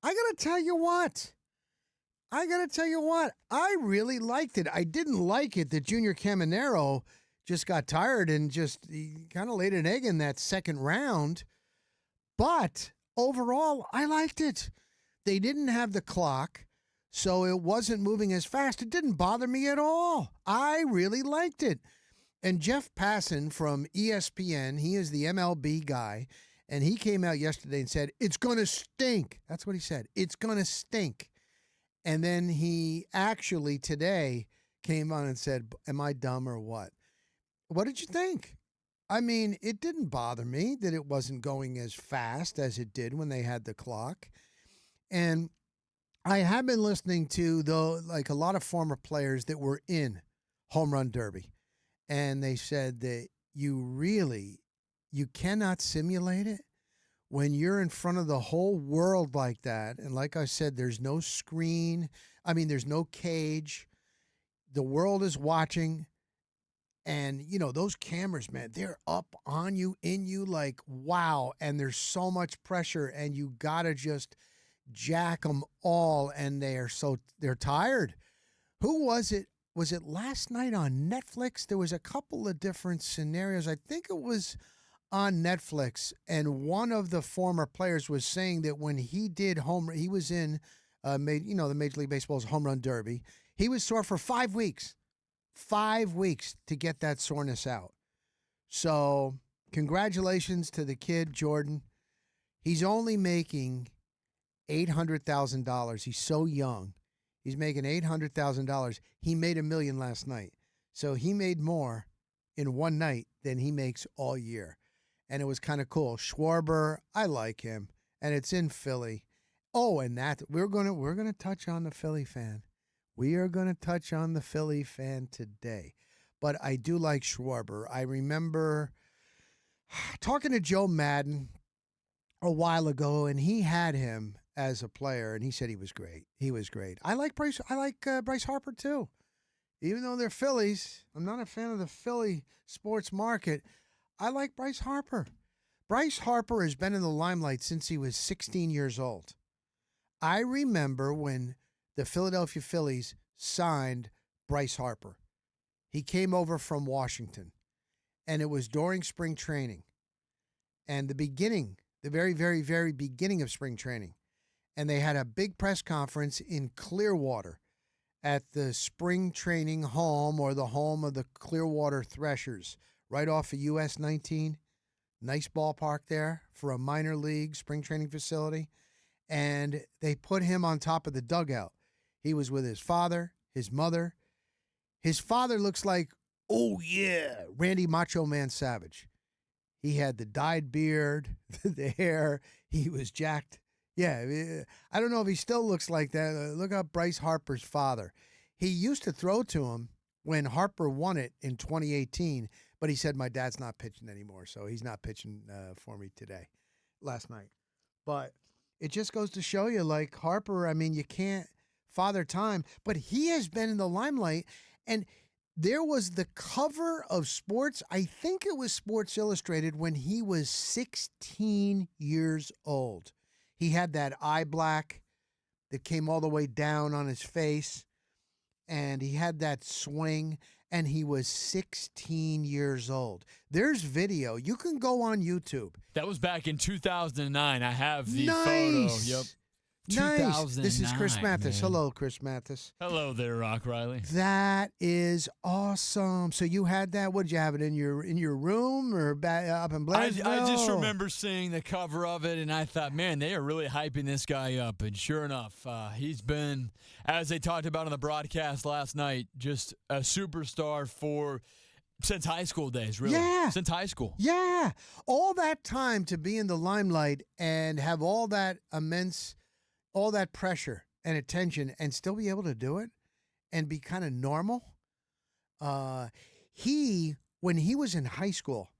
I got to tell you what. I really liked it. I didn't like it that Junior Caminero just got tired and just kind of laid an egg in that second round. But overall, I liked it. They didn't have the clock, so it wasn't moving as fast. It didn't bother me at all. I really liked it. And Jeff Passan from ESPN, he is the MLB guy, and he came out yesterday and said, it's going to stink. That's what he said. It's going to stink. And then he actually today came on and said, am I dumb or what? What did you think? I mean, it didn't bother me that it wasn't going as fast as it did when they had the clock. And I have been listening to, though, like a lot of former players that were in Home Run Derby. And they said that you cannot simulate it when you're in front of the whole world like that. And like I said, there's no screen. I mean, there's no cage. The world is watching. And, those cameras, man, they're up on you, in you, like, wow. And there's so much pressure, and you got to just jack them all. And they're tired. Who was it? Was it last night on Netflix? There was a couple of different scenarios. I think it was on Netflix, and one of the former players was saying that when he was in, the Major League Baseball's Home Run Derby, he was sore for 5 weeks. 5 weeks to get that soreness out. So congratulations to the kid, Jordan. He's only making $800,000. He's so young. He's making $800,000. He made $1 million last night. So he made more in one night than he makes all year. And it was kind of cool. Schwarber, I like him. And it's in Philly. Oh, and that we're gonna touch on the Philly fan. We are gonna touch on the Philly fan today. But I do like Schwarber. I remember talking to Joe Madden a while ago, and he had him as a player, and he said he was great. He was great. I like Bryce Harper too. Even though they're Phillies, I'm not a fan of the Philly sports market. I like Bryce Harper. Bryce Harper has been in the limelight since he was 16 years old. I remember when the Philadelphia Phillies signed Bryce Harper. He came over from Washington, and it was during spring training and the very, very, very beginning of spring training. And they had a big press conference in Clearwater at the spring training home, or the home of the Clearwater Threshers, right off of US 19. Nice ballpark there for a minor league spring training facility. And they put him on top of the dugout. He was with his father, his mother. His father looks like, oh yeah, Randy Macho Man Savage. He had the dyed beard, the hair. He was jacked. Yeah, I don't know if he still looks like that. Look up Bryce Harper's father. He used to throw to him when Harper won it in 2018, but he said, my dad's not pitching anymore, so he's not pitching for me last night. But it just goes to show you, like Harper, I mean, you can't father time, but he has been in the limelight. And there was the cover of Sports, I think it was Sports Illustrated, when he was 16 years old. He had that eye black that came all the way down on his face, and he had that swing, and he was 16 years old. There's video. You can go on YouTube. That was back in 2009. I have the nice. Photo. Yep. Nice. This is Chris Mathis. Man. Hello, Chris Mathis. Hello there, Rock Riley. That is awesome. So you had that? What did you have it in your room or up in Blairsville? I just remember seeing the cover of it, and I thought, man, they are really hyping this guy up. And sure enough, he's been, as they talked about on the broadcast last night, just a superstar since high school days, really. Yeah. Since high school. Yeah. All that time to be in the limelight and have all that pressure and attention and still be able to do it and be kind of normal. When he was in high school,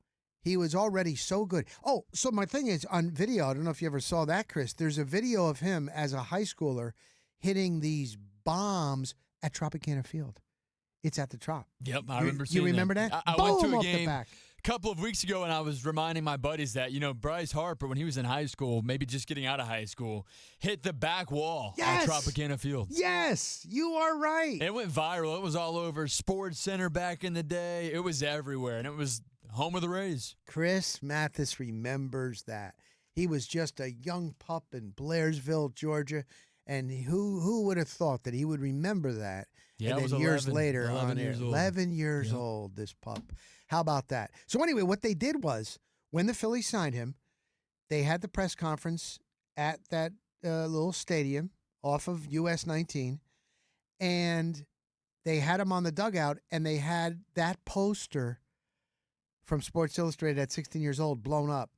he was already so good. Oh, so my thing is on video, I don't know if you ever saw that, Chris, there's a video of him as a high schooler hitting these bombs at Tropicana Field. It's at the Trop. Yep, I remember seeing You remember that? I Boom, went to a off the game back. couple of weeks ago, and I was reminding my buddies that, Bryce Harper, when he was in high school, maybe just getting out of high school, hit the back wall at Tropicana Field. Yes, you are right. It went viral. It was all over Sports Center back in the day. It was everywhere, and it was home of the Rays. Chris Mathis remembers that. He was just a young pup in Blairsville, Georgia, and who would have thought that he would remember that? Yeah, and it was then years 11, later, 11 on years air, old. 11 years old, this pup. How about that? So anyway, what they did was, when the Phillies signed him, they had the press conference at that little stadium off of US 19, and they had him on the dugout, and they had that poster from Sports Illustrated at 16 years old blown up,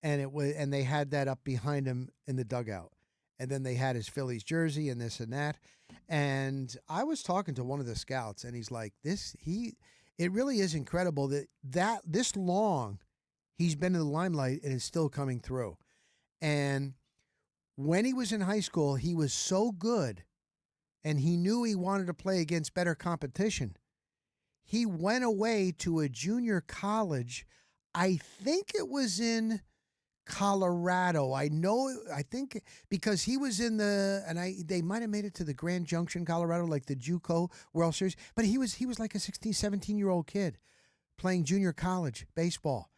and they had that up behind him in the dugout. And then they had his Phillies jersey and this and that. And I was talking to one of the scouts, and he's like, it really is incredible that this long he's been in the limelight and is still coming through. And when he was in high school, he was so good, and he knew he wanted to play against better competition. He went away to a junior college. I think it was in Colorado. I think because he was in they might have made it to the Grand Junction, Colorado, like the JUCO World Series. But he was like a 16, 17-year-old kid playing junior college baseball,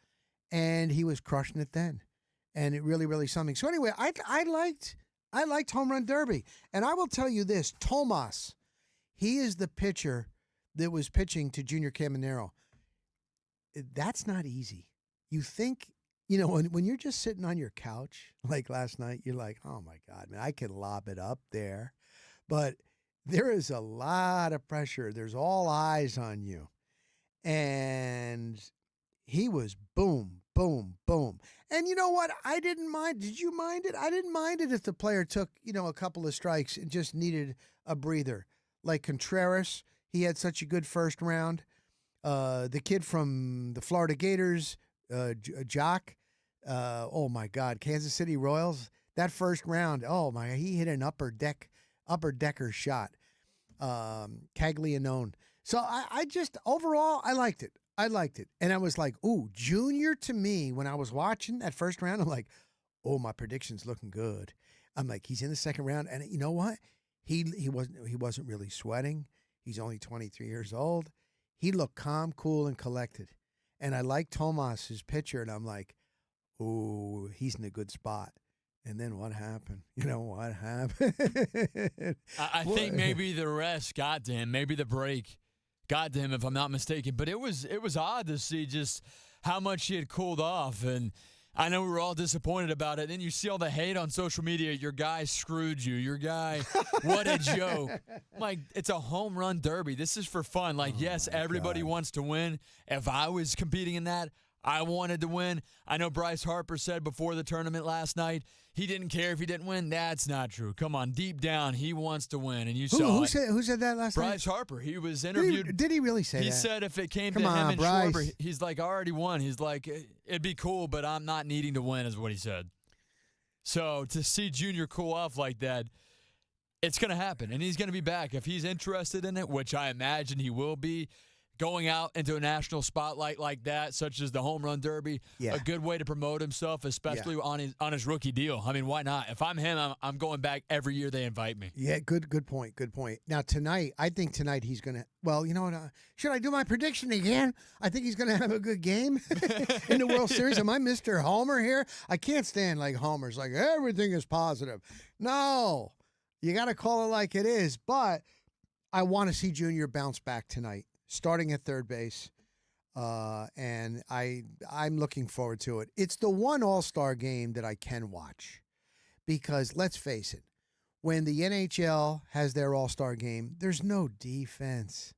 and he was crushing it then. And it really, really something. So anyway, I liked Home Run Derby, and I will tell you this: Tomas, he is the pitcher that was pitching to Junior Caminero. That's not easy. You think. When you're just sitting on your couch, like last night, you're like, oh, my God, man, I can lob it up there. But there is a lot of pressure. There's all eyes on you. And he was boom, boom, boom. And you know what? I didn't mind. Did you mind it? I didn't mind it if the player took, a couple of strikes and just needed a breather. Like Contreras, he had such a good first round. The kid from the Florida Gators, Jock, oh my God, Kansas City Royals, that first round, oh my, he hit an upper decker shot, Caglianone. So I just, overall, I liked it. And I was like, ooh, Junior, to me, when I was watching that first round, I'm like, oh, my prediction's looking good. I'm like, he's in the second round, and you know what? He wasn't really sweating. He's only 23 years old. He looked calm, cool, and collected. And I like Tomas, his pitcher, and I'm like, ooh, he's in a good spot. And then what happened? You know what happened? I think maybe the rest got to him. Maybe the break got to him, if I'm not mistaken. But it was odd to see just how much he had cooled off. And I know we were all disappointed about it. Then you see all the hate on social media. Your guy screwed you. Your guy, what a joke. I'm like, it's a home run derby. This is for fun. Like, yes, everybody wants to win. If I was competing in that, I wanted to win. I know Bryce Harper said before the tournament last night he didn't care if he didn't win. That's not true. Come on, deep down, he wants to win, and you saw it. Who said that last night? Bryce Harper. He was interviewed. Did he really say that? He said if it came to him and Bryce. Schwarber, he's like, I already won. He's like, it'd be cool, but I'm not needing to win, is what he said. So to see Junior cool off like that, it's going to happen, and he's going to be back. If he's interested in it, which I imagine he will be, going out into a national spotlight like that, such as the Home Run Derby, a good way to promote himself, especially on his rookie deal. I mean, why not? If I'm him, I'm going back every year they invite me. Yeah, good point. Now, I think tonight he's going to, well, you know what? Should I do my prediction again? I think he's going to have a good game in the World Series. Am I Mr. Homer here? I can't stand like Homer's, like everything is positive. No, you got to call it like it is. But I want to see Junior bounce back tonight, starting at third base, and I'm looking forward to it. It's the one All-Star game that I can watch because, let's face it, when the NHL has their All-Star game, there's no defense.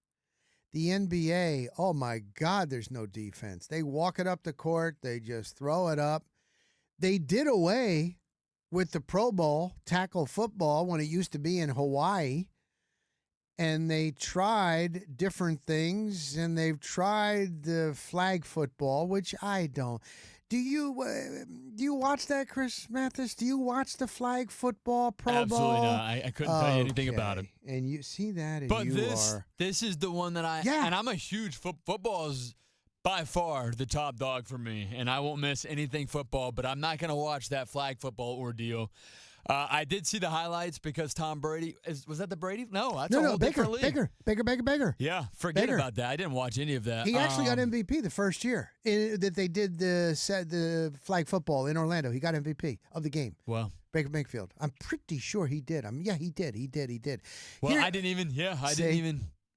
The NBA, oh, my God, there's no defense. They walk it up the court. They just throw it up. They did away with the Pro Bowl, tackle football, when it used to be in Hawaii. And they tried different things, and they've tried the flag football, which I don't. Do you watch that, Chris Mathis? Do you watch the flag football Pro Bowl? Absolutely not. I couldn't tell you anything about it. And you see that, and but this is the one that and I'm a huge football is by far the top dog for me, and I won't miss anything football, but I'm not going to watch that flag football ordeal. I did see the highlights because Tom Brady was that the Brady? No, that's a whole different league. Baker. Yeah, forget about that. I didn't watch any of that. He actually got MVP the first year that they did the flag football in Orlando. He got MVP of the game. Well, Baker Mayfield. I'm pretty sure he did. He did. Well, I didn't even.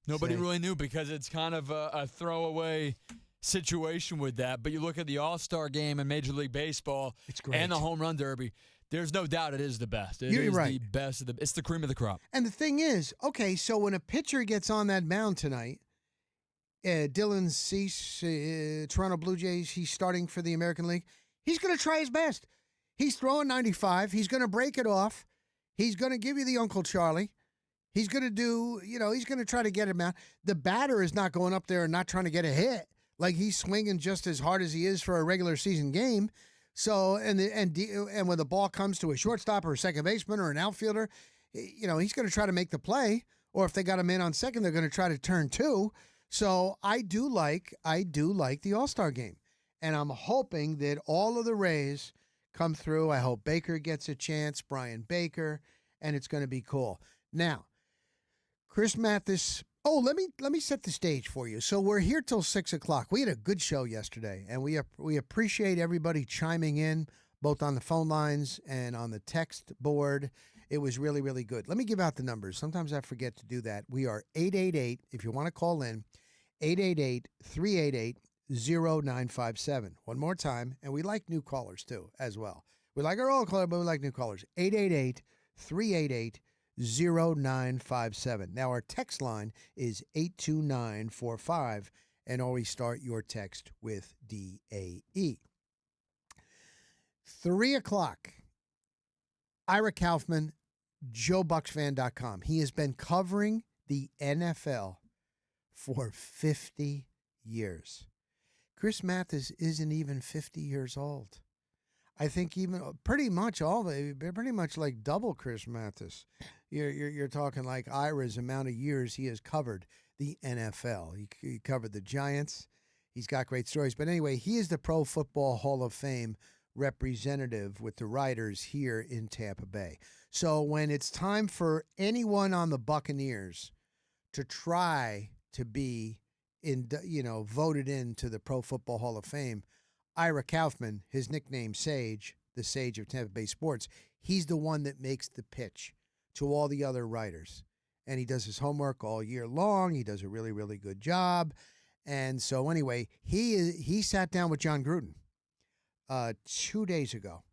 Nobody really knew because it's kind of a throwaway situation with that. But you look at the All-Star game in Major League Baseball and the Home Run Derby. There's no doubt it is the best. It is the best. It's the cream of the crop. And the thing is, okay, so when a pitcher gets on that mound tonight, Dylan Cease, Toronto Blue Jays, he's starting for the American League. He's going to try his best. He's throwing 95. He's going to break it off. He's going to give you the Uncle Charlie. He's going to do, he's going to try to get him out. The batter is not going up there and not trying to get a hit. Like he's swinging just as hard as he is for a regular season game. So, and when the ball comes to a shortstop or a second baseman or an outfielder, he's going to try to make the play. Or if they got him in on second, they're going to try to turn two. So I do like the All-Star game. And I'm hoping that all of the Rays come through. I hope Baker gets a chance, Brian Baker, and it's going to be cool. Now, Chris Mathis. Oh, let me set the stage for you. So we're here till 6 o'clock. We had a good show yesterday, and we appreciate everybody chiming in, both on the phone lines and on the text board. It was really, really good. Let me give out the numbers. Sometimes I forget to do that. We are 888, if you want to call in, 888-388-0957. One more time, and we like new callers, too, as well. We like our old caller, but we like new callers. 888-388-0957. Now, our text line is 82945, and always start your text with DAE. 3 o'clock, Ira Kaufman, JoeBucksFan.com. He has been covering the NFL for 50 years. Chris Mathis isn't even 50 years old. I think even pretty much like double Chris Mathis. You're talking like Ira's amount of years he has covered the NFL. He covered the Giants. He's got great stories. But anyway, he is the Pro Football Hall of Fame representative with the Riders here in Tampa Bay. So when it's time for anyone on the Buccaneers to try to be voted into the Pro Football Hall of Fame, Ira Kaufman, his nickname Sage, the Sage of Tampa Bay sports, he's the one that makes the pitch to all the other writers. And he does his homework all year long. He does a really, really good job. And so anyway, he sat down with John Gruden 2 days ago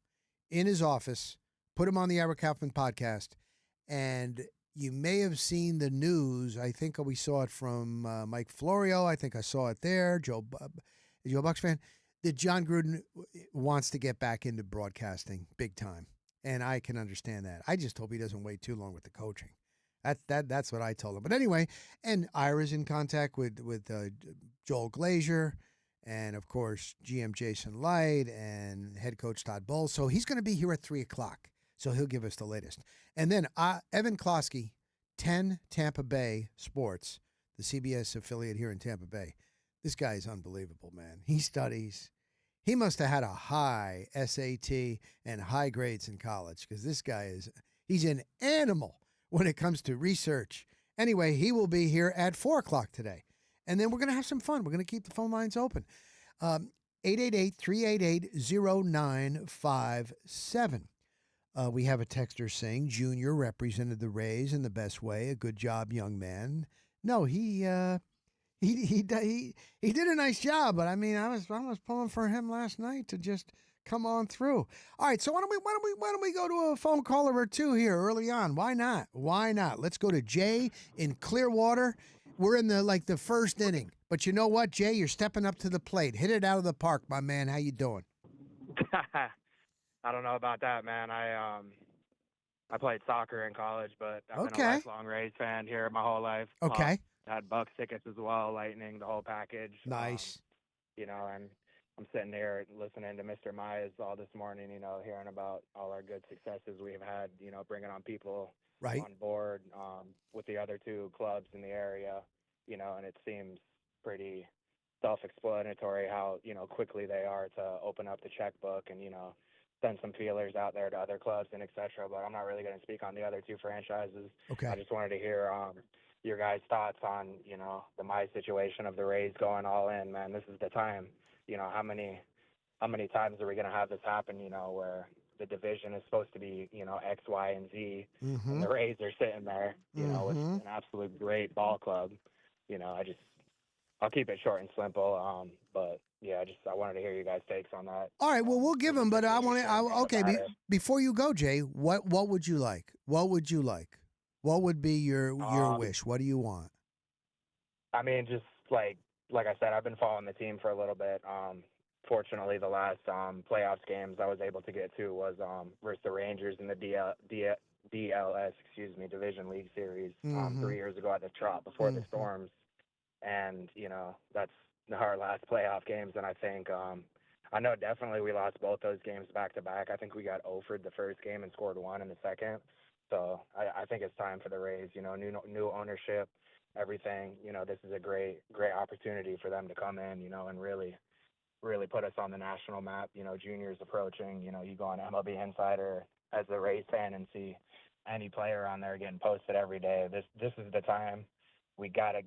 in his office, put him on the Ira Kaufman podcast, and you may have seen the news. I think we saw it from Mike Florio. I think I saw it there. Joe Bucks fan. That John Gruden wants to get back into broadcasting big time, and I can understand that. I just hope he doesn't wait too long with the coaching. That's what I told him. But anyway, and Ira's in contact with Joel Glazier, and of course GM Jason Light and head coach Todd Bowles. So he's going to be here at 3 o'clock. So he'll give us the latest. And then Evan Klosky, 10 Tampa Bay Sports, the CBS affiliate here in Tampa Bay. This guy is unbelievable, man. He studies. He must have had a high SAT and high grades in college because this guy he's an animal when it comes to research. Anyway, he will be here at 4 o'clock today. And then we're going to have some fun. We're going to keep the phone lines open. 888-388-0957. We have a texter saying Junior represented the Rays in the best way. A good job, young man. No, he did a nice job, but I mean, I was pulling for him last night to just come on through. All right, so why don't we go to a phone caller or two here early on? Why not? Let's go to Jay in Clearwater. We're in the first inning, but you know what, Jay, you're stepping up to the plate. Hit it out of the park, my man. How you doing? I don't know about that, man. I played soccer in college, but I've been a lifelong Rays fan here my whole life. Okay. Had Bucks tickets as well, Lightning, the whole package. Nice. And I'm sitting here listening to Mr. Myers all this morning, hearing about all our good successes we've had, bringing on people on board with the other two clubs in the area, and it seems pretty self-explanatory how, quickly they are to open up the checkbook and, send some feelers out there to other clubs and et cetera. But I'm not really going to speak on the other two franchises. Okay. I just wanted to hear your guys' thoughts on, the my situation of the Rays going all in, man. This is the time. How many times are we going to have this happen, where the division is supposed to be, X, Y, and Z, and the Rays are sitting there, with an absolute great ball club. I'll keep it short and simple. But yeah, I wanted to hear you guys' takes on that. All right, well, we'll give them, but before you go, Jay, what would you like? What would you like? What would be your wish? What do you want? I mean, just like I said, I've been following the team for a little bit. Fortunately, the last playoffs games I was able to get to was versus the Rangers in the DLS, Division League Series 3 years ago at the Trop before the Storms. And, that's our last playoff games. And I think, I know definitely we lost both those games back to back. I think we got 0-ed the first game and scored 1 in the second. So I think it's time for the Rays, new ownership, everything. This is a great opportunity for them to come in, and really put us on the national map. Junior's approaching, you go on MLB Insider as a Rays fan and see any player on there getting posted every day. This is the time. We gotta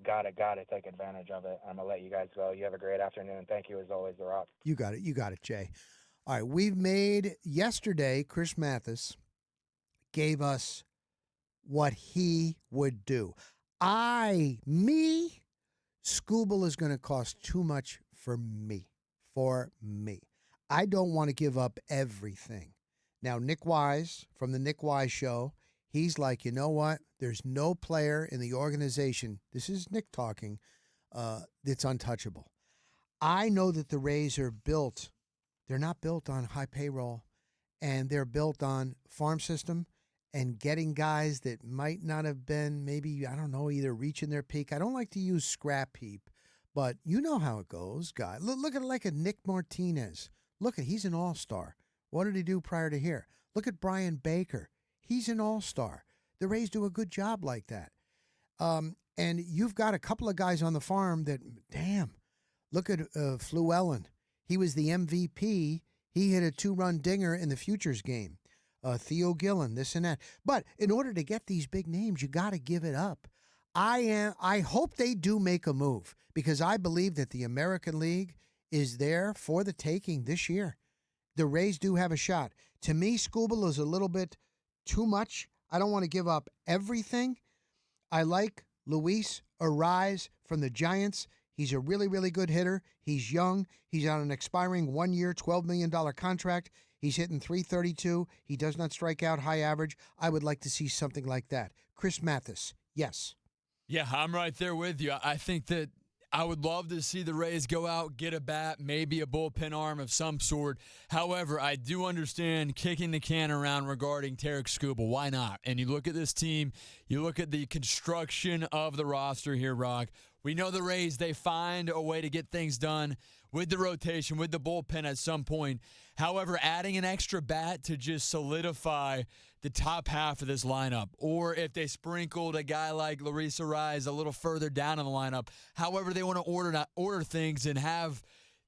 take advantage of it. I'm gonna let you guys go. You have a great afternoon. Thank you as always, The Rock. You got it, Jay. All right, we've made yesterday. Chris Mathis gave us what he would do. Scooble is going to cost too much for me. I don't want to give up everything. Now, Nick Wise from the Nick Wise Show, he's like, you know what? There's no player in the organization, this is Nick talking, that's untouchable. I know that the Rays are built. They're not built on high payroll, and they're built on farm system and getting guys that might not have been maybe, I don't know, either reaching their peak. I don't like to use scrap heap, but you know how it goes, guy. Look at like a Nick Martinez. He's an all-star. What did he do prior to here? Look at Brian Baker. He's an all-star. The Rays do a good job like that. And you've got a couple of guys on the farm that, damn, look at Fluellen. He was the MVP. He hit a 2-run dinger in the Futures game. Theo Gillen, this and that. But in order to get these big names, you got to give it up. I hope they do make a move because I believe that the American League is there for the taking this year. The Rays do have a shot. To me, Scooble is a little bit too much. I don't want to give up everything. I like Luis Ariz from the Giants. He's a really, really good hitter. He's young. He's on an expiring 1-year, $12 million contract. He's hitting .332. He does not strike out high average. I would like to see something like that. Chris Mathis, yes. Yeah, I'm right there with you. I think that I would love to see the Rays go out, get a bat, maybe a bullpen arm of some sort. However, I do understand kicking the can around regarding Tarik Skubal. Why not? And you look at this team, you look at the construction of the roster here, Rock. We know the Rays, they find a way to get things done with the rotation, with the bullpen at some point. However, adding an extra bat to just solidify the top half of this lineup, or if they sprinkled a guy like Luis Ariz a little further down in the lineup, however they want to order things and have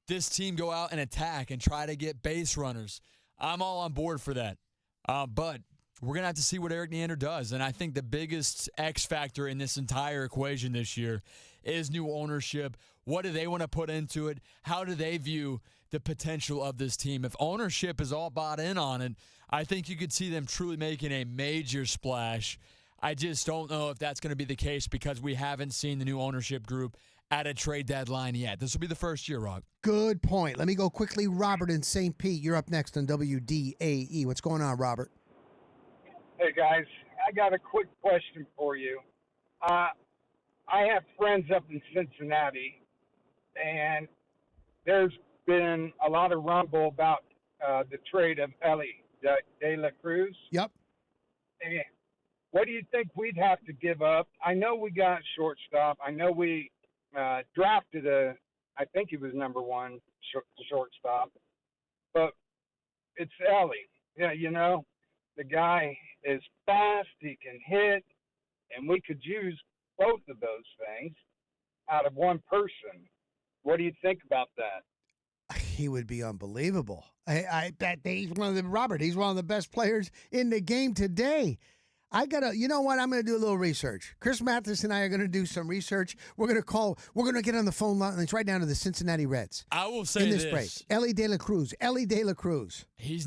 this team go out and attack and try to get base runners, I'm all on board for that. But we're going to have to see what Eric Neander does. And I think the biggest X factor in this entire equation this year is new ownership. What do they want to put into it? How do they view the potential of this team? If ownership is all bought in on it, I think you could see them truly making a major splash. I just don't know if that's going to be the case because we haven't seen the new ownership group at a trade deadline yet. This will be the first year, Rock. Good point. Let me go quickly. Robert in St. Pete, you're up next on WDAE. What's going on, Robert? Hey, guys. I got a quick question for you. I have friends up in Cincinnati, and there's been a lot of rumble about the trade of Ellie De La Cruz. Yep. And what do you think we'd have to give up? I know we got shortstop. I know we drafted I think he was number 1 shortstop. But it's Ellie. Yeah, the guy is fast. He can hit. And we could use both of those things out of one person. What do you think about that? He would be unbelievable. I bet he's one of the best players in the game today. You know what? I'm going to do a little research. Chris Mathis and I are going to do some research. We're going to get on the phone lines right down to the Cincinnati Reds. I will say in this break. Ellie De La Cruz. He's